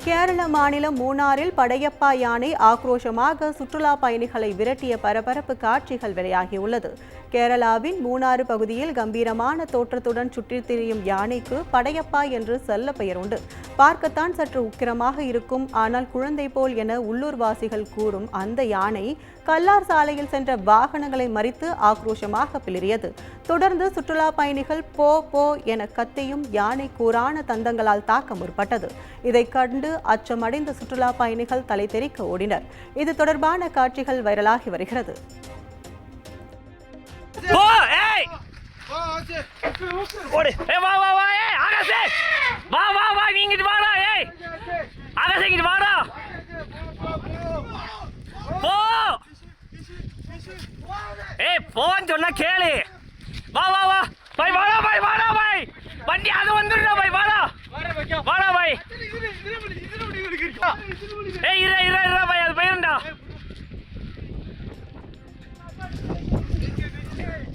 கேரள மாநிலம் மூணாறில் படையப்பா யானை ஆக்ரோஷமாக சுற்றுலா பயணிகளை விரட்டிய பரபரப்பு காட்சிகள் வெளியாகியுள்ளது. கேரளாவின் மூணாறு பகுதியில் கம்பீரமான தோற்றத்துடன் சுற்றித் திரியும் யானைக்கு படையப்பா என்று செல்ல பெயர் உண்டு. பார்க்கத்தான் சற்று உக்கிரமாக இருக்கும், ஆனால் குழந்தை போல் என உள்ளூர்வாசிகள் கூறும் அந்த யானை கல்லார் சாலையில் சென்ற வாகனங்களை மறித்து ஆக்ரோஷமாக பிளிரியது. தொடர்ந்து சுற்றுலா பயணிகள் போ போ என கத்தியும் யானை கூரான தந்தங்களால் தாக்க முற்பட்டது. இதை கண்டு அச்சமடைந்த சுற்றுலா பயணிகள் தலை தெறிக்க ஓடினர். இது தொடர்பான காட்சிகள் வைரலாகி வருகிறது. போன் சொன்னா கேளு. வா வா வா பை வாடா பை வாடா பை வண்டி அது வந்துடுடா பை வாடா வாடா பை. ஏய் இரு இரு இரு